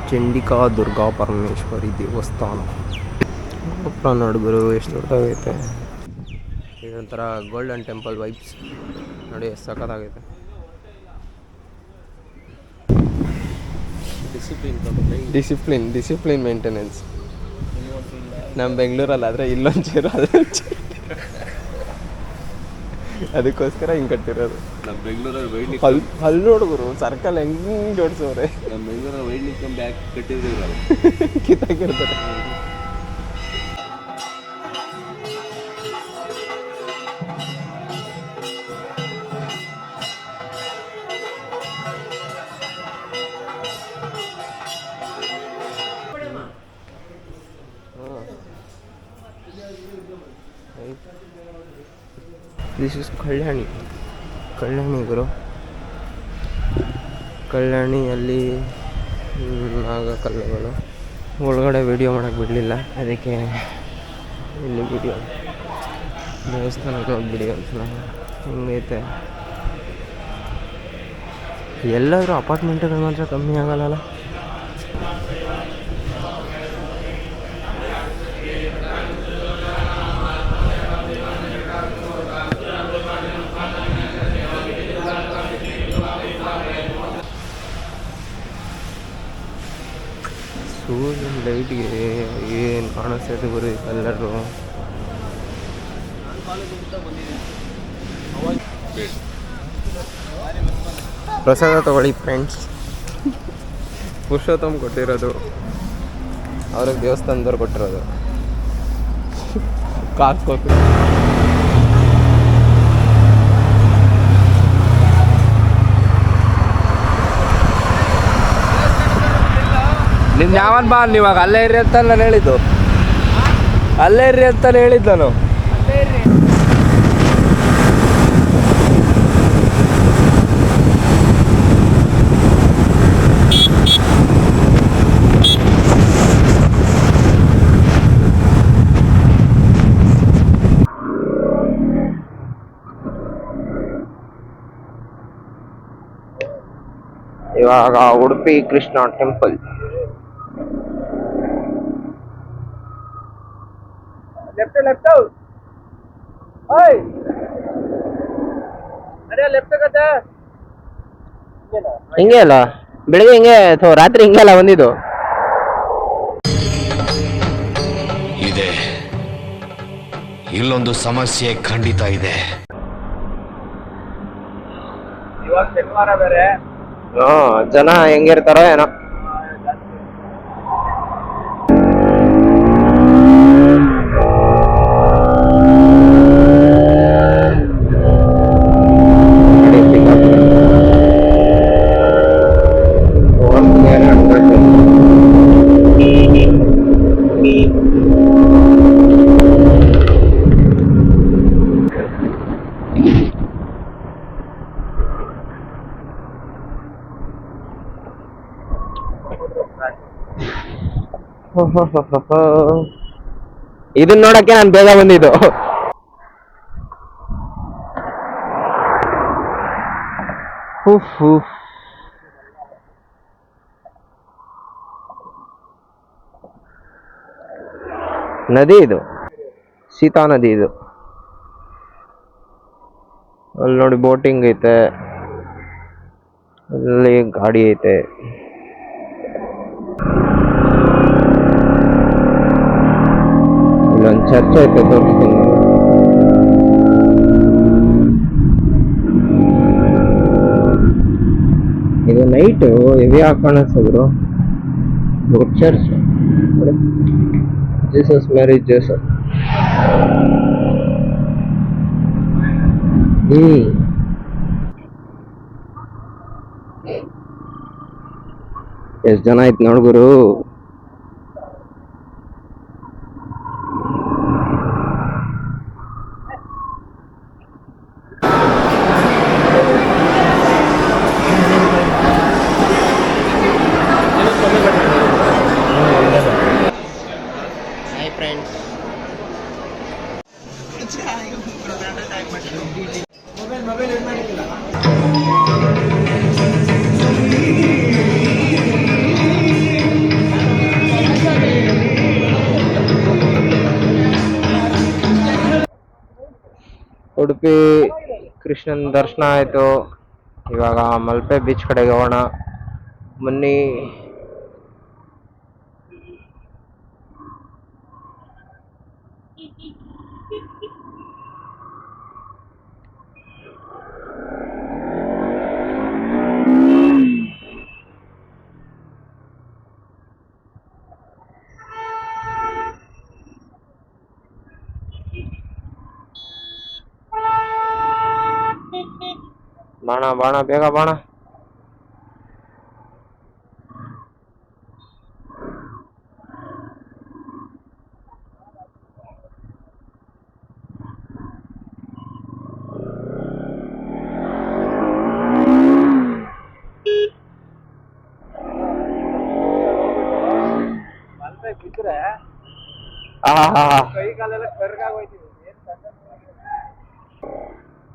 ಚಂಡಿಕಾ ದುರ್ಗಾ ಪರಮೇಶ್ವರಿ ದೇವಸ್ಥಾನ. ಗೋಪುರ ನೋಡಿ ಗುರು ಎಷ್ಟು ದೊಡ್ಡದಾಗೈತೆ. ಇದೊಂಥರ ಗೋಲ್ಡನ್ ಟೆಂಪಲ್ ವೈಬ್ಸ್ ನೋಡಿ, ಎಷ್ಟು ಸಖತ್ತಾಗೈತೆ. Discipline maintenance. ನಮ್ಮ ಬೆಂಗಳೂರಲ್ಲಿ ಆದರೆ ಇಲ್ಲೊಂಚೂರು ಅದಕ್ಕೋಸ್ಕರ ಹಿಂಗೆ ಕಟ್ಟಿರೋದು. ನಮ್ಮ ಬೆಂಗಳೂರಲ್ಲಿ ಅಲ್ಲಿ ನೋಡುಗರು ಸರ್ಕಲ್ ಹೆಂಗೆ ಜೋಡಿಸೋರೆ. ನಮ್ಮ ಬೆಂಗಳೂರಲ್ಲಿ ವೈಡ್ ನಿಂತ್ಕೊಂಡು ಬ್ಯಾಗ್ ಕಟ್ಟಿದ್ರು ಕಿತ್ತಾಕಿರ್ತಾರೆ. ದಿಸ್ ಇಸ್ ಕಲ್ಯಾಣಿ ಗುರು. ಕಲ್ಯಾಣಿಯಲ್ಲಿ ನಾಗಕಲ್ಲುಗಳು. ಒಳಗಡೆ ವಿಡಿಯೋ ಮಾಡೋಕ್ಕೆ ಬಿಡಲಿಲ್ಲ, ಅದಕ್ಕೆ ಇಲ್ಲಿ ವಿಡಿಯೋ ದೇವಸ್ಥಾನಕ್ಕೆ ಹೋಗ್ಬಿಡಿ ಅಂತ. ಹಿಂಗೈತೆ. ಎಲ್ಲಾದರೂ ಅಪಾರ್ಟ್ಮೆಂಟ್ಗಳು ಮಾತ್ರ ಕಮ್ಮಿ ಆಗಲ್ಲ. ಸೂರ್ಯನ ಲೈಟ್ಗೆ ಏನು ಕಾಣಿಸ್ತೈತೆ ಗುರು ಕಲ್ಲರು. ಪ್ರಸಾದ ತಗೊಳ್ಳಿ ಫ್ರೆಂಡ್ಸ್. ಪುರುಷೋತ್ತಮ್ ಕೊಟ್ಟಿರೋದು, ಅವ್ರಿಗೆ ದೇವಸ್ಥಾನದವ್ರು ಕೊಟ್ಟಿರೋದು. ಕಾಸ್ಕೋತು ನಿಮ್ದು ಯಾವನ್ ಬಾ ನೀವಾಗ ಅಲ್ಲೇ ಇರ್ರಿ ಅಂತ ನಾನು ಹೇಳಿದ್ದು. ಅಲ್ಲೇ ಇರ್ರಿ ಅಂತ ಹೇಳಿದ್ದು ನಾನು. ಇವಾಗ ಉಡುಪಿ ಕೃಷ್ಣ ಟೆಂಪಲ್. ಹಿಂಗೆ ಅಲ್ಲ ಬೆಳಿಗ್ಗೆ ಹಿಂಗೆ ಅಥವಾ ರಾತ್ರಿ ಹಿಂಗೆ ಅಲ್ಲ ಬಂದಿದ್ದು. ಇದೆ ಇಲ್ಲೊಂದು ಸಮಸ್ಯೆ ಖಂಡಿತ ಇದೆ. ಇವಾಗ ಶನಿವಾರ ಬೇರೆ, ಜನ ಹೆಂಗಿರ್ತಾರೋ ಏನೋ. ಇದನ್ನ ನೋಡಕ್ಕೆ ನಾನು ಬೇಗ ಬಂದಿದ್ದು. ನದಿ ಇದು, ಸೀತಾ ನದಿ ಇದು. ಅಲ್ಲಿ ನೋಡಿ ಬೋಟಿಂಗ್ ಐತೆ, ಅಲ್ಲಿ ಗಾಡಿ ಐತೆ. ಇಲ್ಲೊಂದು ಚರ್ಚ್ ಐತೆ, ತೋರಿಸ್ತೀನಿ. ಇದು ನೈಟು ಹೆವಿ ಕಾಣಿಸ್ತದ್ರು. ದೊಡ್ಡ ಚರ್ಚ್. Jesus marriage Jesus. ಎಷ್ಟು ಜನ ಆಯ್ತು ನೋಡ್ಗುರು. ಉಡುಪಿ ಕೃಷ್ಣನ ದರ್ಶನ ಆಯಿತು. ಇವಾಗ ಮಲ್ಪೆ ಬೀಚ್ ಕಡೆಗೆ ಹೋಗೋಣ ಬನ್ನಿ. ಬಾಣ ಬಾಣ ಬೇಗ ಬಾಣ.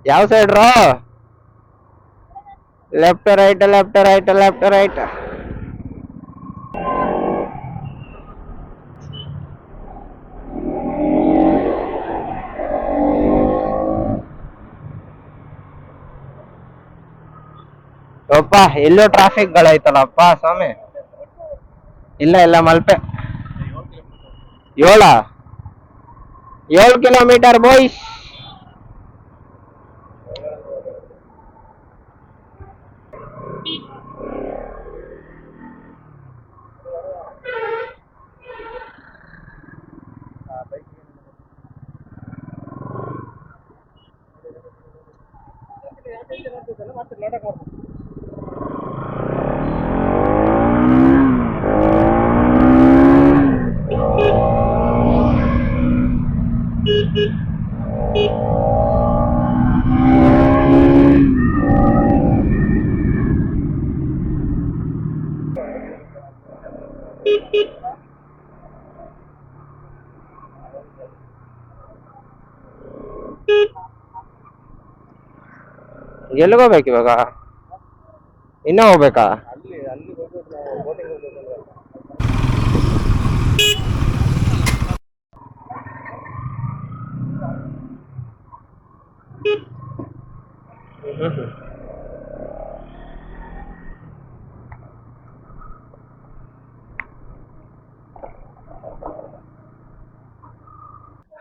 ಯಾವ ಸೈಡ್ ರೋ? Left right left right left right. ಅಪ್ಪ ಎಲ್ಲೋ ಟ್ರಾಫಿಕ್ ಗಳಾಯ್ತಲ್ಲಪ್ಪ ಸ್ವಾಮಿ. ಇಲ್ಲ ಇಲ್ಲ ಮಲ್ಪೆ 7 ಕಿಲೋಮೀಟರ್ ಬಾಯ್ಸ್. ಎಲ್ಲಿಗೋಗ್ಬೇಕು ಇವಾಗ? ಇನ್ನ ಹೋಗ್ಬೇಕಾ?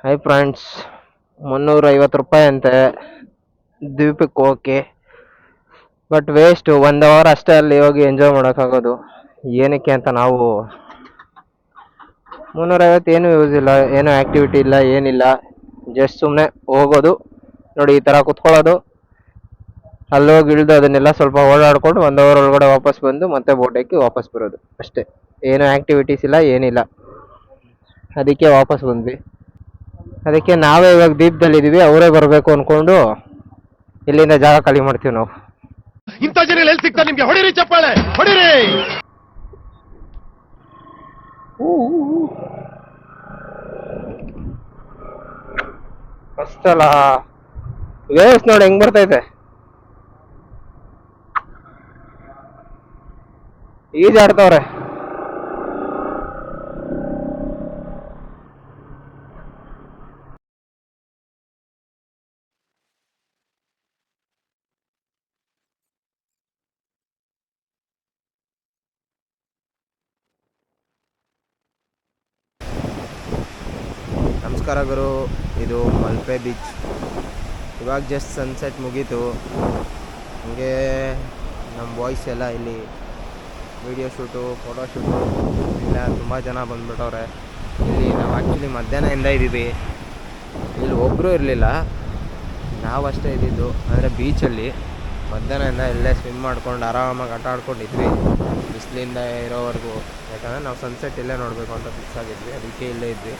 ಹೈ ಫ್ರೆಂಡ್ಸ್, 350 ರೂಪಾಯಿ ಅಂತೆ ದ್ವೀಪಕ್ಕೆ ಹೋಗಕ್ಕೆ. ಬಟ್ ವೇಸ್ಟ್, 1 ಅವರ್ ಅಷ್ಟೇ ಅಲ್ಲಿ ಹೋಗಿ ಎಂಜಾಯ್ ಮಾಡೋಕ್ಕಾಗೋದು. ಏನಕ್ಕೆ ಅಂತ ನಾವು 350 ಏನು ಯೂಸ್ ಇಲ್ಲ, ಏನು ಆ್ಯಕ್ಟಿವಿಟಿ ಇಲ್ಲ, ಏನಿಲ್ಲ. ಜಸ್ಟ್ ಸುಮ್ಮನೆ ಹೋಗೋದು ನೋಡಿ, ಈ ಥರ ಕುತ್ಕೊಳ್ಳೋದು, ಅಲ್ಲೋಗಿ ಇಳಿದು ಅದನ್ನೆಲ್ಲ ಸ್ವಲ್ಪ ಓಡಾಡ್ಕೊಂಡು 1 ಅವರ್ ಒಳಗಡೆ ವಾಪಸ್ ಬಂದು ಮತ್ತೆ ಬೋಟ್ ಹಾಕಿ ವಾಪಸ್ ಬರೋದು ಅಷ್ಟೇ. ಏನು ಆ್ಯಕ್ಟಿವಿಟೀಸ್ ಇಲ್ಲ, ಏನಿಲ್ಲ. ಅದಕ್ಕೆ ವಾಪಸ್ ಬಂದ್ವಿ. ಅದಕ್ಕೆ ನಾವೇ ಇವಾಗ ದೀಪದಲ್ಲಿದ್ದೀವಿ, ಅವರೇ ಬರಬೇಕು ಅಂದ್ಕೊಂಡು ಇಲ್ಲಿಂದ ಜಾಗ ಖಾಲಿ ಮಾಡ್ತೀವಿ ನಾವು. ಇಂಥ ಜನ ಎಲ್ಲಿ ಸಿಗ್ತಾರೆ ನಿಮ್ಗೆ? ಹೊಡಿರಿ ಚಪ್ಪಾಳೆ, ಹೊಡಿರಿ. ಅಷ್ಟಲ್ಲ, ವೇವ್ಸ್ ನೋಡಿ ಹೆಂಗ್ ಬರ್ತೈತೆ. ಈಜಾಡ್ತವ್ರೆ. ನಮಸ್ಕಾರ ಗುರು, ಇದು ಮಲ್ಪೆ ಬೀಚ್. ಇವಾಗ ಜಸ್ಟ್ ಸನ್ಸೆಟ್ ಮುಗೀತು. ಹಂಗೆ ನಮ್ಮ ಬಾಯ್ಸ್ ಎಲ್ಲ ಇಲ್ಲಿ ವಿಡಿಯೋ ಶೂಟು, ಫೋಟೋ ಶೂಟು ಇಲ್ಲ ತುಂಬ ಜನ ಬಂದುಬಿಟ್ಟವ್ರೆ. ಇಲ್ಲಿ ನಾವು ಆ್ಯಕ್ಚುಲಿ ಮಧ್ಯಾಹ್ನದಿಂದ ಇದ್ದೀವಿ. ಇಲ್ಲಿ ಒಬ್ಬರೂ ಇರಲಿಲ್ಲ, ನಾವಷ್ಟೇ ಇದ್ದಿದ್ದು. ಅಂದರೆ ಬೀಚಲ್ಲಿ ಮಧ್ಯಾಹ್ನದಿಂದ ಇಲ್ಲೇ ಸ್ವಿಮ್ ಮಾಡ್ಕೊಂಡು ಆರಾಮಾಗಿ ಆಟ ಆಡ್ಕೊಂಡಿದ್ವಿ ಬಿಸಿಲಿಂದ ಇರೋವರೆಗೂ. ಯಾಕಂದರೆ ನಾವು ಸನ್ಸೆಟ್ ಇಲ್ಲೇ ನೋಡಬೇಕು ಅಂತ ಫಿಕ್ಸ್ ಆಗಿದ್ವಿ, ಅದಕ್ಕೆ ಇಲ್ಲೇ ಇದ್ವಿ.